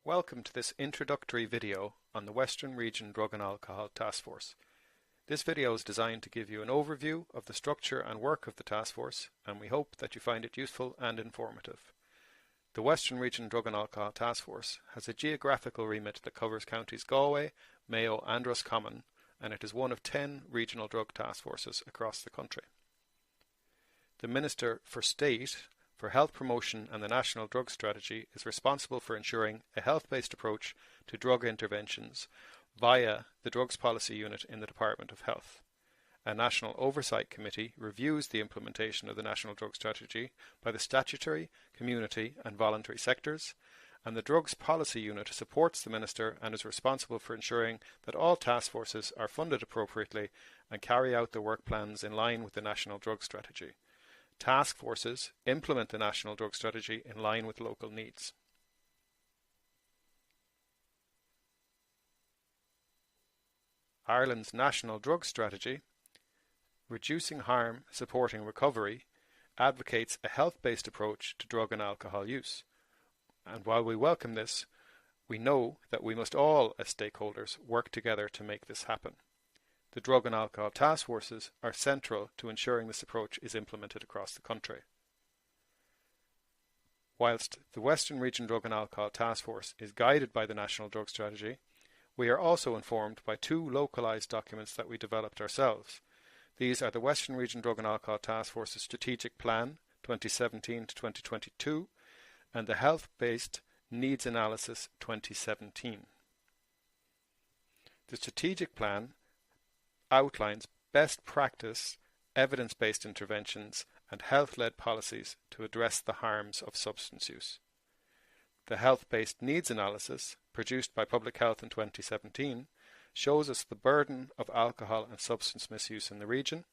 Welcome to this introductory video on the Western Region Drug and Alcohol Task Force. This video is designed to give you an overview of the structure and work of the task force, and we hope that you find it useful and informative. The Western Region Drug and Alcohol Task Force has a geographical remit that covers counties Galway, Mayo and Roscommon, and it is one of 10 regional drug task forces across the country. The Minister for State for Health Promotion and the National Drug Strategy is responsible for ensuring a health-based approach to drug interventions via the Drugs Policy Unit in the Department of Health. A National Oversight Committee reviews the implementation of the National Drug Strategy by the statutory, community and voluntary sectors, and the Drugs Policy Unit supports the Minister and is responsible for ensuring that all task forces are funded appropriately and carry out their work plans in line with the National Drug Strategy. Task forces implement the National Drug Strategy in line with local needs. Ireland's National Drug Strategy, Reducing Harm, Supporting Recovery, advocates a health-based approach to drug and alcohol use. And while we welcome this, we know that we must all, as stakeholders, work together to make this happen. The Drug and Alcohol Task Forces are central to ensuring this approach is implemented across the country. Whilst the Western Region Drug and Alcohol Task Force is guided by the National Drug Strategy, we are also informed by two localised documents that we developed ourselves. These are the Western Region Drug and Alcohol Task Force's Strategic Plan 2017 to 2022 and the Health-Based Needs Analysis 2017. The Strategic Plan outlines best practice, evidence-based interventions and health-led policies to address the harms of substance use. The Health-Based Needs Analysis, produced by Public Health in 2017, shows us the burden of alcohol and substance misuse in the region.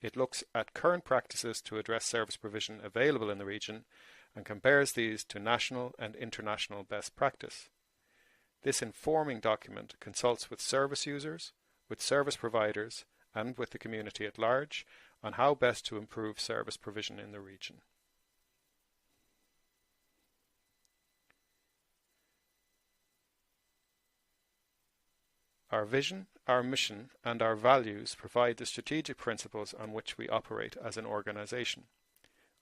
It looks at current practices to address service provision available in the region and compares these to national and international best practice. This informing document consults with service users, with service providers and with the community at large on how best to improve service provision in the region. Our vision, our mission and our values provide the strategic principles on which we operate as an organisation.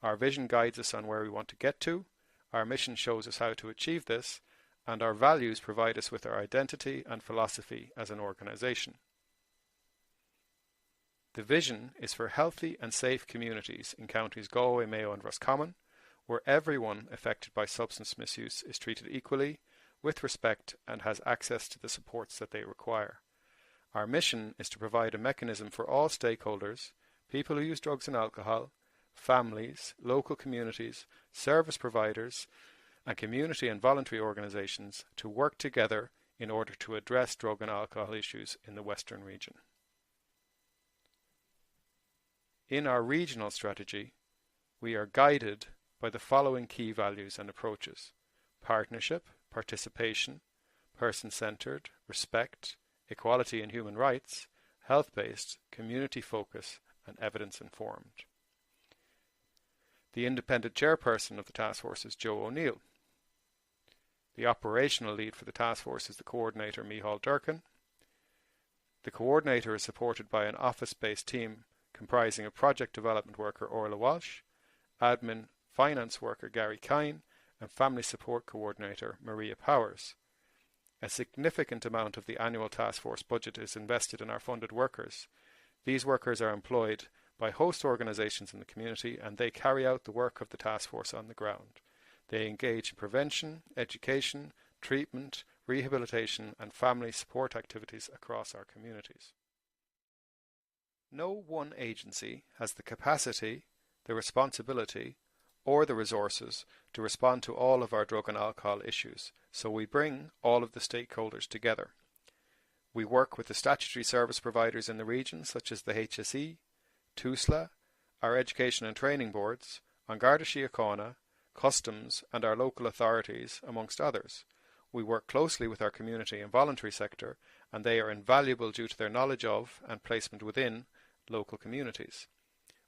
Our vision guides us on where we want to get to, our mission shows us how to achieve this, and our values provide us with our identity and philosophy as an organisation. The vision is for healthy and safe communities in counties Galway, Mayo and Roscommon, where everyone affected by substance misuse is treated equally, with respect and has access to the supports that they require. Our mission is to provide a mechanism for all stakeholders, people who use drugs and alcohol, families, local communities, service providers and community and voluntary organisations to work together in order to address drug and alcohol issues in the Western region. In our regional strategy, we are guided by the following key values and approaches: partnership, participation, person-centred, respect, equality and human rights, health-based, community focus and evidence-informed. The independent chairperson of the task force is Joe O'Neill. The operational lead for the task force is the coordinator Micheál Durkin. The coordinator is supported by an office-based team comprising a project development worker Orla Walsh, admin finance worker Gary Kine and family support coordinator Maria Powers. A significant amount of the annual task force budget is invested in our funded workers. These workers are employed by host organisations in the community and they carry out the work of the task force on the ground. They engage in prevention, education, treatment, rehabilitation and family support activities across our communities. No one agency has the capacity, the responsibility or the resources to respond to all of our drug and alcohol issues, so we bring all of the stakeholders together. We work with the statutory service providers in the region such as the HSE, TUSLA, our education and training boards, An Garda Síochána, Customs and our local authorities, amongst others. We work closely with our community and voluntary sector and they are invaluable due to their knowledge of and placement within local communities.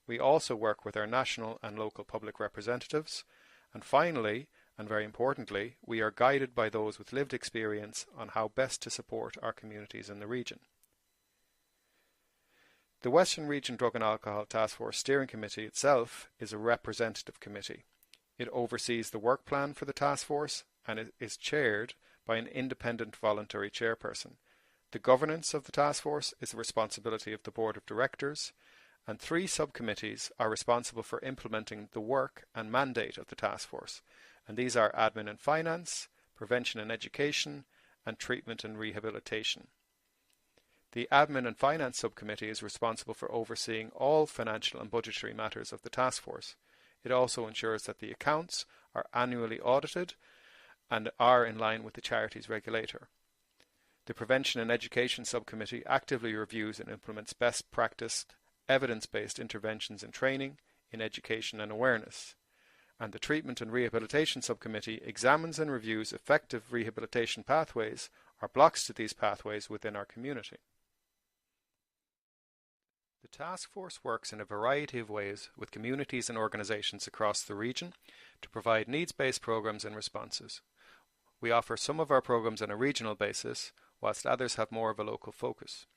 We also work with our national and local public representatives, and finally and very importantly, we are guided by those with lived experience on how best to support our communities in the region. The Western Region Drug and Alcohol Task Force Steering Committee itself is a representative committee. It oversees the work plan for the task force and it is chaired by an independent voluntary chairperson. The governance of the task force is the responsibility of the board of directors, and 3 subcommittees are responsible for implementing the work and mandate of the task force, and these are admin and finance, prevention and education, and treatment and rehabilitation. The Admin and Finance Subcommittee is responsible for overseeing all financial and budgetary matters of the task force. It also ensures that the accounts are annually audited and are in line with the charities regulator. The Prevention and Education Subcommittee actively reviews and implements best practice, evidence-based interventions in training, in education and awareness. And the Treatment and Rehabilitation Subcommittee examines and reviews effective rehabilitation pathways or blocks to these pathways within our community. The task force works in a variety of ways with communities and organisations across the region to provide needs-based programmes and responses. We offer some of our programmes on a regional basis, whilst others have more of a local focus.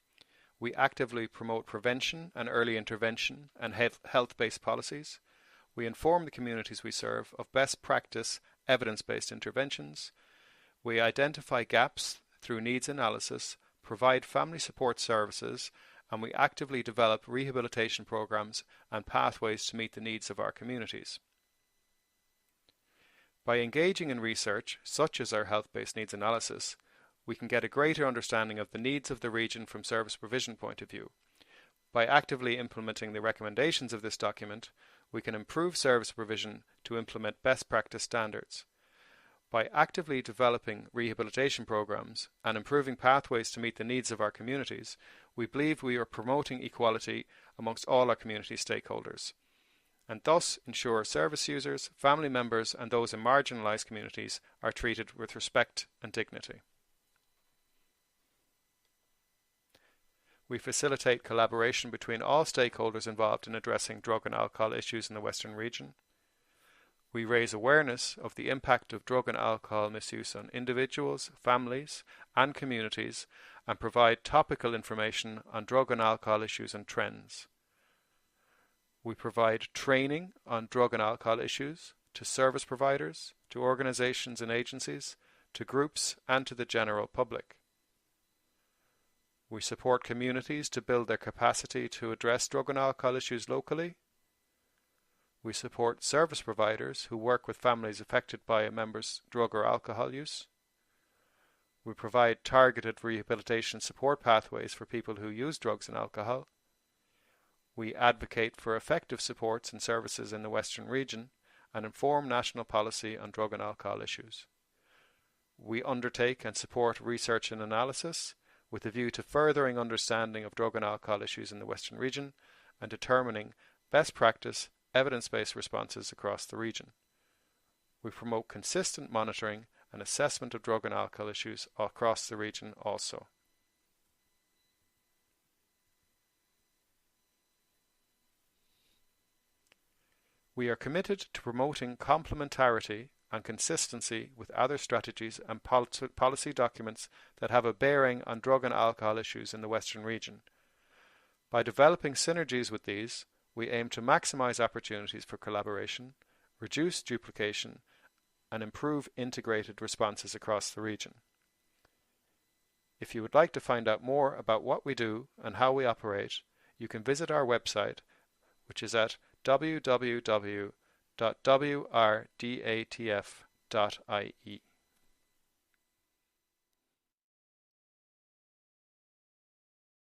We actively promote prevention and early intervention and health-based policies. We inform the communities we serve of best practice evidence-based interventions. We identify gaps through needs analysis, provide family support services, and we actively develop rehabilitation programs and pathways to meet the needs of our communities. By engaging in research, such as our health-based needs analysis, we can get a greater understanding of the needs of the region from service provision point of view. By actively implementing the recommendations of this document, we can improve service provision to implement best practice standards. By actively developing rehabilitation programs and improving pathways to meet the needs of our communities, we believe we are promoting equality amongst all our community stakeholders, and thus ensure service users, family members and those in marginalised communities are treated with respect and dignity. We facilitate collaboration between all stakeholders involved in addressing drug and alcohol issues in the Western region. We raise awareness of the impact of drug and alcohol misuse on individuals, families, and communities, and provide topical information on drug and alcohol issues and trends. We provide training on drug and alcohol issues to service providers, to organisations and agencies, to groups, and to the general public. We support communities to build their capacity to address drug and alcohol issues locally. We support service providers who work with families affected by a member's drug or alcohol use. We provide targeted rehabilitation support pathways for people who use drugs and alcohol. We advocate for effective supports and services in the Western region and inform national policy on drug and alcohol issues. We undertake and support research and analysis with a view to furthering understanding of drug and alcohol issues in the Western region and determining best practice, evidence-based responses across the region. We promote consistent monitoring and assessment of drug and alcohol issues across the region also. We are committed to promoting complementarity and consistency with other strategies and policy documents that have a bearing on drug and alcohol issues in the Western region. By developing synergies with these, we aim to maximise opportunities for collaboration, reduce duplication, and improve integrated responses across the region. If you would like to find out more about what we do and how we operate, you can visit our website, which is at www.wrdatf.ie.